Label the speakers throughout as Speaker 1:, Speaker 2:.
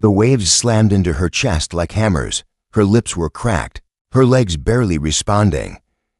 Speaker 1: The waves slammed into her chest like hammers. Her lips were cracked, her legs barely responding.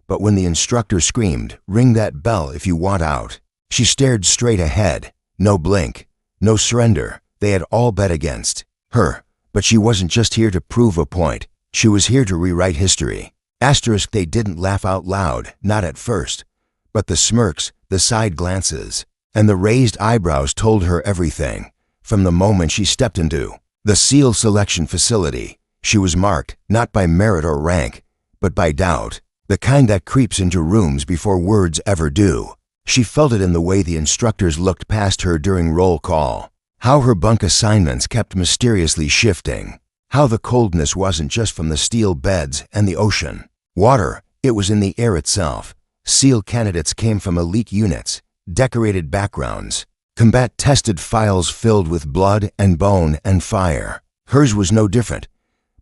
Speaker 1: But when the instructor screamed, "Ring that bell if you want out," she stared straight ahead. No blink, no surrender. They had all bet against her. But she wasn't just here to prove a point. She was here to rewrite history. Asterisk, they didn't laugh out loud, not at first. But the smirks, the side glances, and the raised eyebrows told her everything. From the moment she stepped into the SEAL selection facility, she was marked not by merit or rank, but by doubt, the kind that creeps into rooms before words ever do. She felt it in the way the instructors looked past her during roll call, how her bunk assignments kept mysteriously shifting, how the coldness wasn't just from the steel beds and the ocean water, it was in the air itself. SEAL candidates came from elite units, decorated backgrounds, combat-tested files filled with blood and bone and fire. Hers was no different,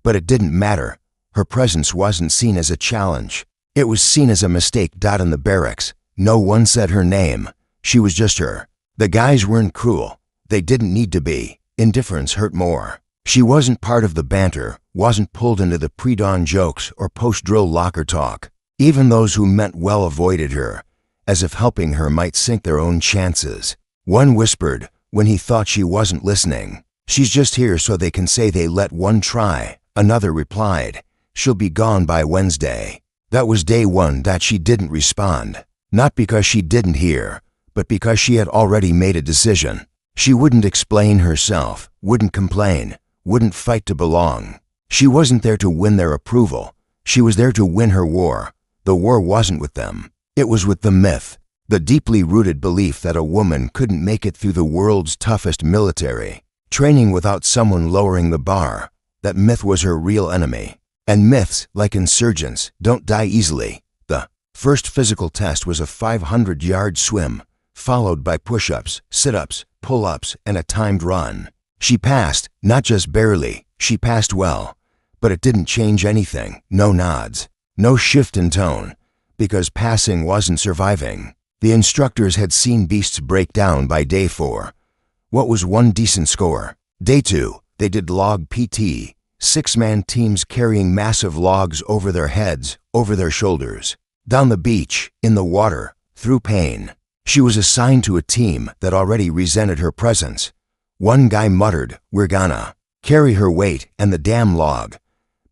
Speaker 1: but it didn't matter. Her presence wasn't seen as a challenge. It was seen as a mistake. In the barracks, no one said her name. She was just her. The guys weren't cruel. They didn't need to be. Indifference hurt more. She wasn't part of the banter, wasn't pulled into the pre-dawn jokes or post-drill locker talk. Even those who meant well avoided her, as if helping her might sink their own chances. One whispered, when he thought she wasn't listening, "She's just here so they can say they let one try." Another replied, "She'll be gone by Wednesday." That was day one that she didn't respond. Not because she didn't hear, but because she had already made a decision. She wouldn't explain herself, wouldn't complain, wouldn't fight to belong. She wasn't there to win their approval. She was there to win her war. The war wasn't with them. It was with the myth, the deeply rooted belief that a woman couldn't make it through the world's toughest military training without someone lowering the bar. That myth was her real enemy. And myths, like insurgents, don't die easily. The first physical test was a 500-yard swim, followed by push-ups, sit-ups, pull-ups, and a timed run. She passed, not just barely, she passed well. But it didn't change anything. No nods, no shift in tone, because passing wasn't surviving. The instructors had seen beasts break down by day 4. What was one decent score? Day 2, they did log PT, 6-man teams carrying massive logs over their heads, over their shoulders, down the beach, in the water, through pain. She was assigned to a team that already resented her presence. One guy muttered, "We're gonna carry her weight and the damn log."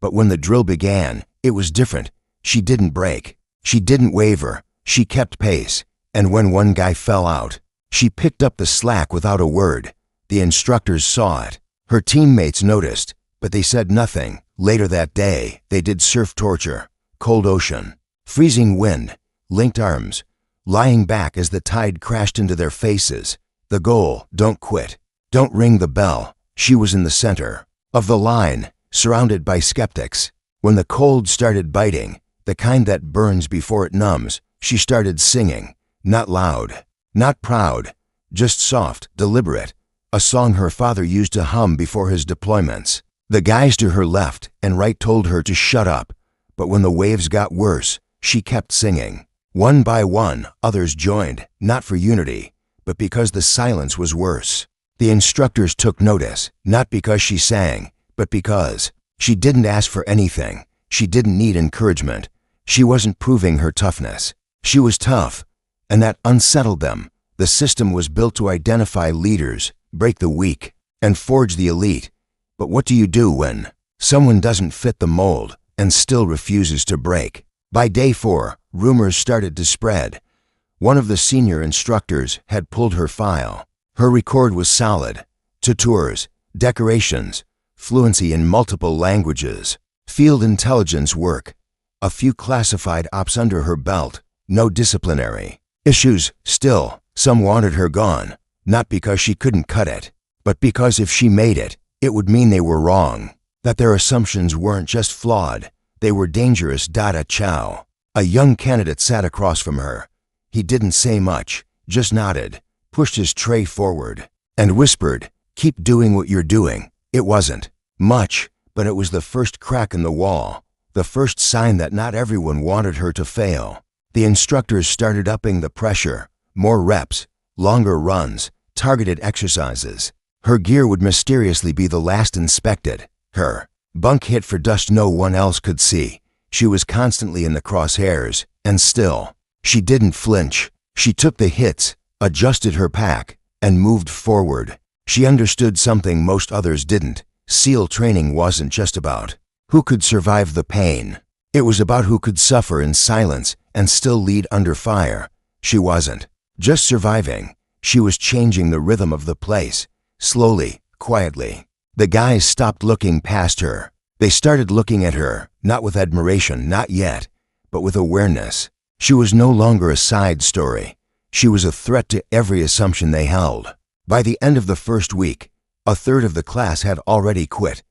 Speaker 1: But when the drill began, it was different. She didn't break. She didn't waver. She kept pace. And when one guy fell out, she picked up the slack without a word. The instructors saw it. Her teammates noticed, but they said nothing. Later that day, they did surf torture, cold ocean, freezing wind, linked arms, lying back as the tide crashed into their faces. The goal, don't quit, don't ring the bell. She was in the center of the line, surrounded by skeptics. When the cold started biting, the kind that burns before it numbs, she started singing. Not loud, not proud, just soft, deliberate. A song her father used to hum before his deployments. The guys to her left and right told her to shut up, but when the waves got worse, she kept singing. One by one, others joined, not for unity, but because the silence was worse. The instructors took notice, not because she sang, but because she didn't ask for anything. She didn't need encouragement. She wasn't proving her toughness. She was tough, and that unsettled them. The system was built to identify leaders, break the weak, and forge the elite. But what do you do when someone doesn't fit the mold and still refuses to break? By day 4, rumors started to spread. One of the senior instructors had pulled her file. Her record was solid. 2 tours, decorations, fluency in multiple languages, field intelligence work, a few classified ops under her belt, no disciplinary issues. Still, some wanted her gone, not because she couldn't cut it, but because if she made it, it would mean they were wrong, that their assumptions weren't just flawed, they were dangerous. Chow, a young candidate, sat across from her. He didn't say much, just nodded, pushed his tray forward, and whispered, "Keep doing what you're doing." It wasn't much, but it was the first crack in the wall, the first sign that not everyone wanted her to fail. The instructors started upping the pressure, more reps, longer runs, targeted exercises. Her gear would mysteriously be the last inspected. Her bunk hit for dust no one else could see. She was constantly in the crosshairs, and still, she didn't flinch. She took the hits, adjusted her pack, and moved forward. She understood something most others didn't. SEAL training wasn't just about who could survive the pain. It was about who could suffer in silence and still lead under fire. She wasn't just surviving. She was changing the rhythm of the place, slowly, quietly. The guys stopped looking past her. They started looking at her, not with admiration, not yet, but with awareness. She was no longer a side story. She was a threat to every assumption they held. By the end of the first week, a third of the class had already quit.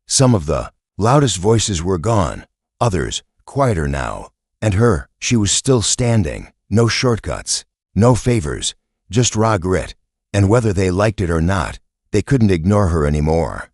Speaker 1: Some of the loudest voices were gone, others quieter now. And she was still standing. No shortcuts, no favors, just raw grit. And whether they liked it or not, they couldn't ignore her anymore.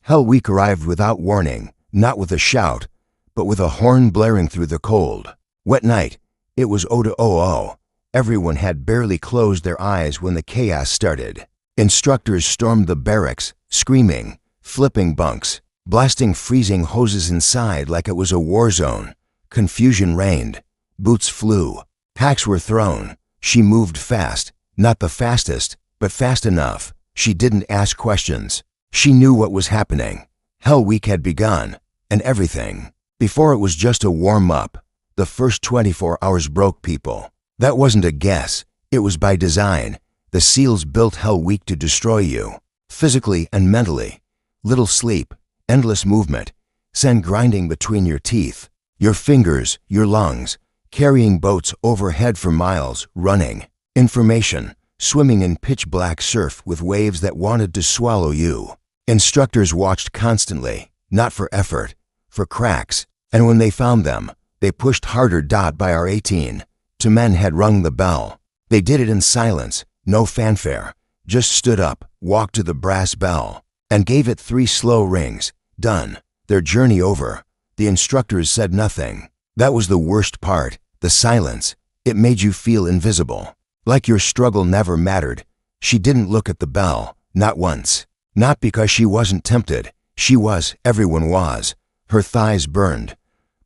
Speaker 1: Hell Week arrived without warning, not with a shout, but with a horn blaring through the cold, wet night. It was 0-0. Everyone had barely closed their eyes when the chaos started. Instructors stormed the barracks, screaming, flipping bunks, blasting freezing hoses inside like it was a war zone. Confusion reigned. Boots flew. Packs were thrown. She moved fast, not the fastest, but fast enough. She didn't ask questions. She knew what was happening. Hell Week had begun, and everything. Before it was just a warm-up. The first 24 hours broke people. That wasn't a guess. It was by design. The SEALs built Hell Week to destroy you, physically and mentally. Little sleep, endless movement, sand grinding between your teeth, your fingers, your lungs, carrying boats overhead for miles, running, information, swimming in pitch-black surf with waves that wanted to swallow you. Instructors watched constantly, not for effort, for cracks, and when they found them, they pushed harder. By our 18, 2 men had rung the bell. They did it in silence, no fanfare, just stood up, walked to the brass bell, and gave it 3 slow rings. Done. Their journey over. The instructors said nothing. That was the worst part, the silence. It made you feel invisible, like your struggle never mattered. She didn't look at the bell, not once. Not because she wasn't tempted. She was, everyone was. Her thighs burned.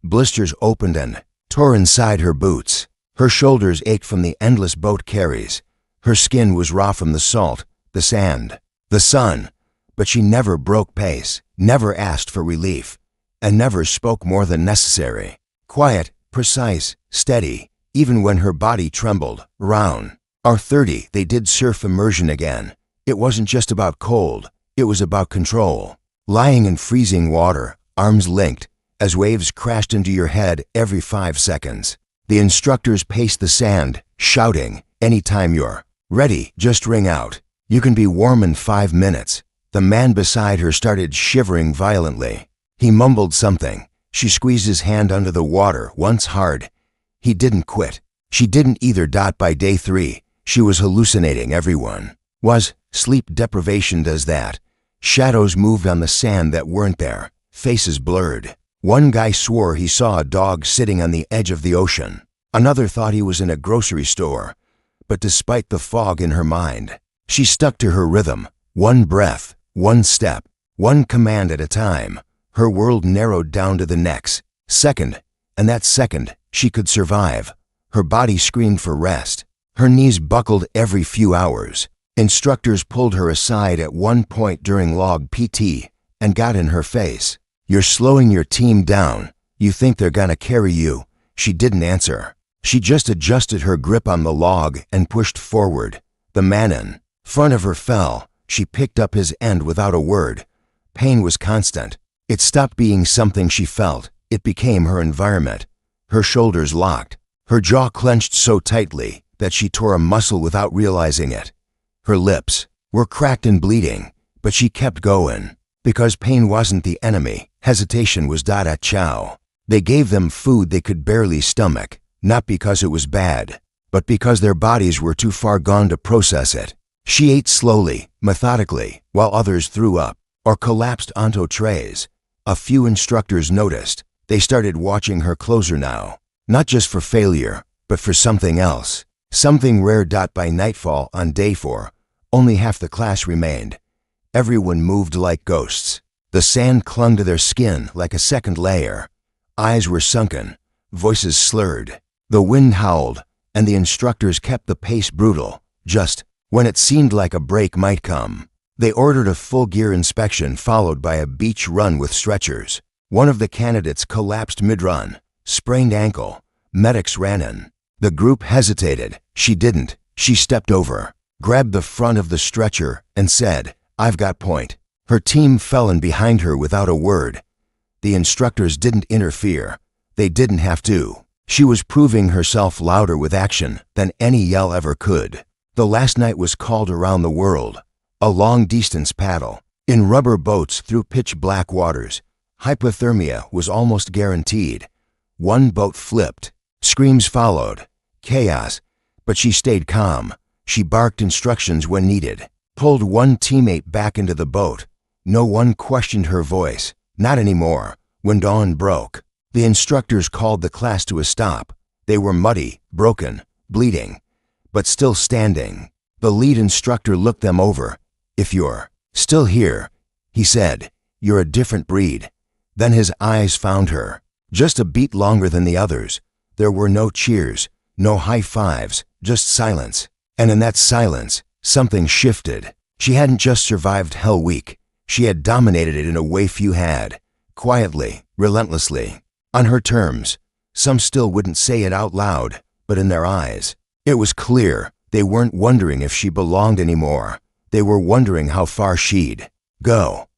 Speaker 1: Blisters opened and tore inside her boots. Her shoulders ached from the endless boat carries. Her skin was raw from the salt, the sand, the sun. But she never broke pace, never asked for relief, and never spoke more than necessary. Quiet, precise, steady, even when her body trembled. Round our 30, they did surf immersion again. It wasn't just about cold, it was about control. Lying in freezing water, arms linked, as waves crashed into your head every 5 seconds. The instructors paced the sand, shouting, "Anytime you're ready, just ring out. You can be warm in 5 minutes." The man beside her started shivering violently. He mumbled something. She squeezed his hand under the water once hard. He didn't quit. She didn't either. By day 3, she was hallucinating. Everyone was. Sleep deprivation does that. Shadows moved on the sand that weren't there. Faces blurred. One guy swore he saw a dog sitting on the edge of the ocean. Another thought he was in a grocery store. But despite the fog in her mind, she stuck to her rhythm. One breath, one step, one command at a time. Her world narrowed down to the next second, and that second, she could survive. Her body screamed for rest. Her knees buckled every few hours. Instructors pulled her aside at one point during log PT and got in her face. "You're slowing your team down. You think they're gonna carry you?" She didn't answer. She just adjusted her grip on the log and pushed forward. The man in front of her fell. She picked up his end without a word. Pain was constant. It stopped being something she felt. It became her environment. Her shoulders locked. Her jaw clenched so tightly that she tore a muscle without realizing it. Her lips were cracked and bleeding, but she kept going. Because pain wasn't the enemy, hesitation was. Chow. They gave them food they could barely stomach, not because it was bad, but because their bodies were too far gone to process it. She ate slowly, methodically, while others threw up or collapsed onto trays. A few instructors noticed. They started watching her closer now, not just for failure, but for something else, something rare. By nightfall on day 4, Only half the class remained. Everyone moved like ghosts. The sand clung to their skin like a second layer. Eyes were sunken, voices slurred. The wind howled, and the instructors kept the pace brutal, just when it seemed like a break might come. They ordered a full gear inspection followed by a beach run with stretchers. One of the candidates collapsed mid-run, sprained ankle. Medics ran in. The group hesitated. She didn't. She stepped over, grabbed the front of the stretcher, and said, "I've got point." Her team fell in behind her without a word. The instructors didn't interfere. They didn't have to. She was proving herself louder with action than any yell ever could. The last night was called around the world. A long-distance paddle, in rubber boats through pitch-black waters. Hypothermia was almost guaranteed. One boat flipped. Screams followed. Chaos. But she stayed calm. She barked instructions when needed. Pulled one teammate back into the boat. No one questioned her voice. Not anymore. When dawn broke, the instructors called the class to a stop. They were muddy, broken, bleeding, but still standing. The lead instructor looked them over. "If you're still here," he said, "you're a different breed." Then his eyes found her. Just a beat longer than the others. There were no cheers, no high fives, just silence. And in that silence, something shifted. She hadn't just survived Hell Week. She had dominated it in a way few had. Quietly, relentlessly, on her terms. Some still wouldn't say it out loud, but in their eyes, it was clear. They weren't wondering if she belonged anymore. They were wondering how far she'd go.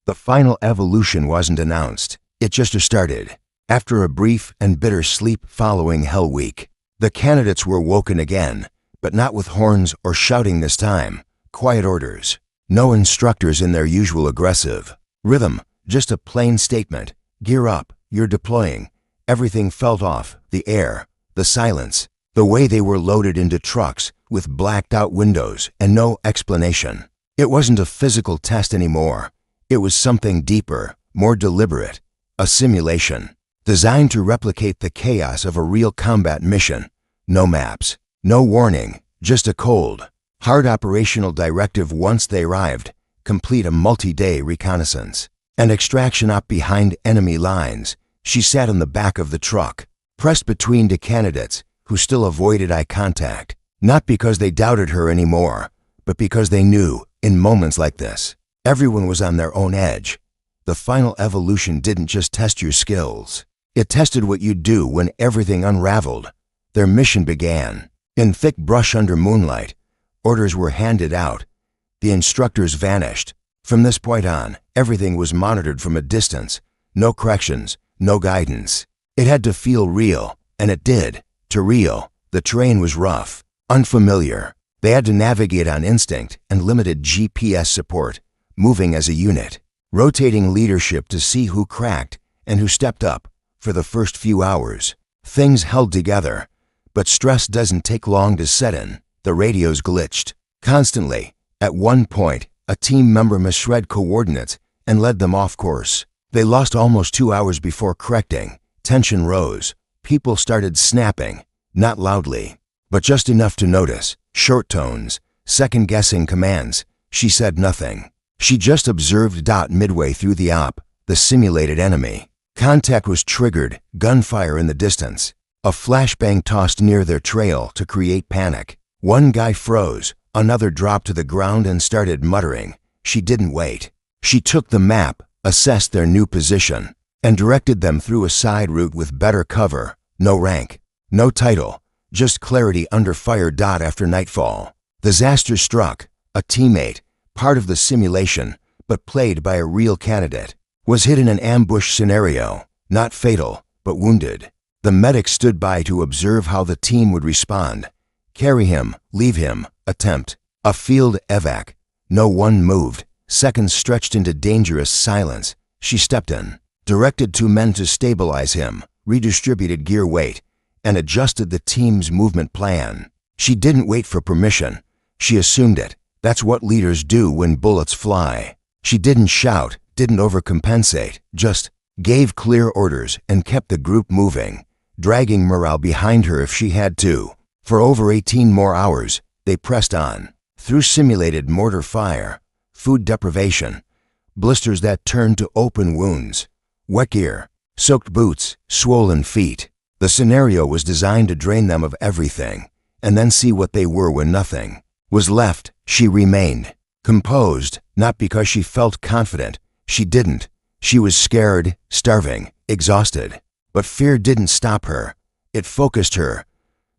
Speaker 1: The final evolution wasn't announced. It just started. After a brief and bitter sleep following Hell Week, the candidates were woken again, but not with horns or shouting this time. Quiet orders. No instructors in their usual aggressive rhythm, just a plain statement. Gear up, you're deploying. Everything felt off, the air, the silence, the way they were loaded into trucks with blacked out windows and no explanation. It wasn't a physical test anymore. It was something deeper, more deliberate, a simulation, designed to replicate the chaos of a real combat mission. No maps, no warning, just a cold, hard operational directive once they arrived. Complete a multi-day reconnaissance. And extraction up behind enemy lines. She sat in the back of the truck, pressed between the candidates who still avoided eye contact, not because they doubted her anymore, but because they knew, in moments like this, everyone was on their own edge. The final evolution didn't just test your skills. It tested what you'd do when everything unraveled. Their mission began. In thick brush under moonlight, orders were handed out. The instructors vanished. From this point on, everything was monitored from a distance. No corrections, no guidance. It had to feel real, and it did. To real. The terrain was rough, unfamiliar. They had to navigate on instinct and limited GPS support, moving as a unit, rotating leadership to see who cracked and who stepped up. For the first few hours, things held together, but stress doesn't take long to set in. The radios glitched constantly. At one point, a team member misread coordinates and led them off course. They lost almost 2 hours before correcting. Tension rose. People started snapping, not loudly, but just enough to notice. Short tones, second-guessing commands. She said nothing. She just observed. Midway through the op, the simulated enemy. Contact was triggered, gunfire in the distance. A flashbang tossed near their trail to create panic. One guy froze, another dropped to the ground and started muttering. She didn't wait. She took the map, assessed their new position, and directed them through a side route with better cover. No rank, no title, just clarity under fire. After nightfall, disaster struck. A teammate, part of the simulation, but played by a real candidate, was hit in an ambush scenario, not fatal, but wounded. The medic stood by to observe how the team would respond. Carry him, leave him, attempt. A field evac. No one moved. Seconds stretched into dangerous silence. She stepped in, directed 2 men to stabilize him, redistributed gear weight, and adjusted the team's movement plan. She didn't wait for permission. She assumed it. That's what leaders do when bullets fly. She didn't shout, didn't overcompensate, just gave clear orders and kept the group moving, dragging morale behind her if she had to. For over 18 more hours, they pressed on. through simulated mortar fire, food deprivation, blisters that turned to open wounds, wet gear, soaked boots, swollen feet. The scenario was designed to drain them of everything, and then see what they were when nothing was left. She remained composed, not because she felt confident. She didn't. She was scared, starving, exhausted. But fear didn't stop her. It focused her.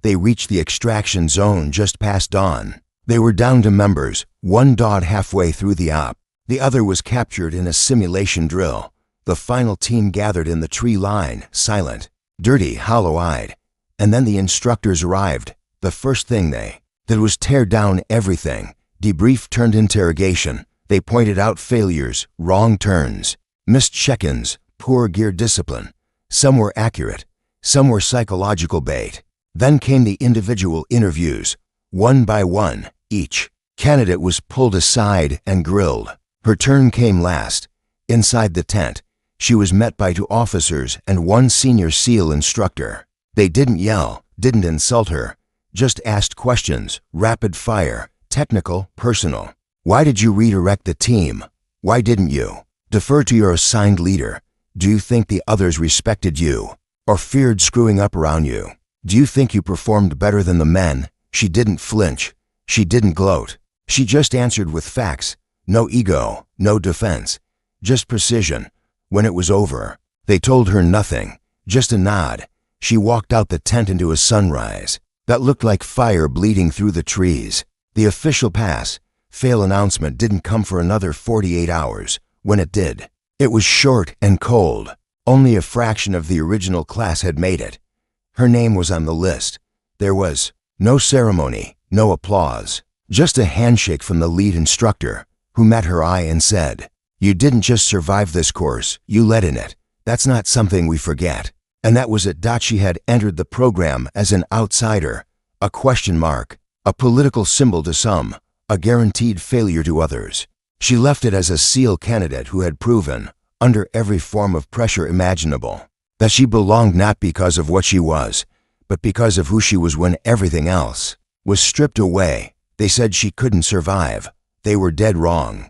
Speaker 1: They reached the extraction zone just past dawn. They were down to members, one died halfway through the op. The other was captured in a simulation drill. The final team gathered in the tree line, silent, dirty, hollow-eyed. And then the instructors arrived. The first thing they did was tear down everything. Debrief turned interrogation. They pointed out failures, wrong turns, missed check-ins, poor gear discipline. Some were accurate, some were psychological bait. Then came the individual interviews. One by one, each candidate was pulled aside and grilled. Her turn came last. Inside the tent, she was met by 2 officers and 1 senior SEAL instructor. They didn't yell, didn't insult her, just asked questions, rapid fire, technical, personal. Why did you redirect the team? Why didn't you defer to your assigned leader? Do you think the others respected you or feared screwing up around you? Do you think you performed better than the men? She didn't flinch. She didn't gloat. She just answered with facts. No ego, no defense, just precision. When it was over, they told her nothing, just a nod. She walked out the tent into a sunrise that looked like fire bleeding through the trees. The official pass-fail announcement didn't come for another 48 hours. When it did, it was short and cold. Only a fraction of the original class had made it. Her name was on the list. There was no ceremony, no applause, just a handshake from the lead instructor, who met her eye and said, "You didn't just survive this course, you led in it. That's not something we forget." And that was it. She had entered the program as an outsider, a question mark, a political symbol to some, a guaranteed failure to others. She left it as a SEAL candidate who had proven, under every form of pressure imaginable, that she belonged not because of what she was, but because of who she was when everything else was stripped away. They said she couldn't survive. They were dead wrong.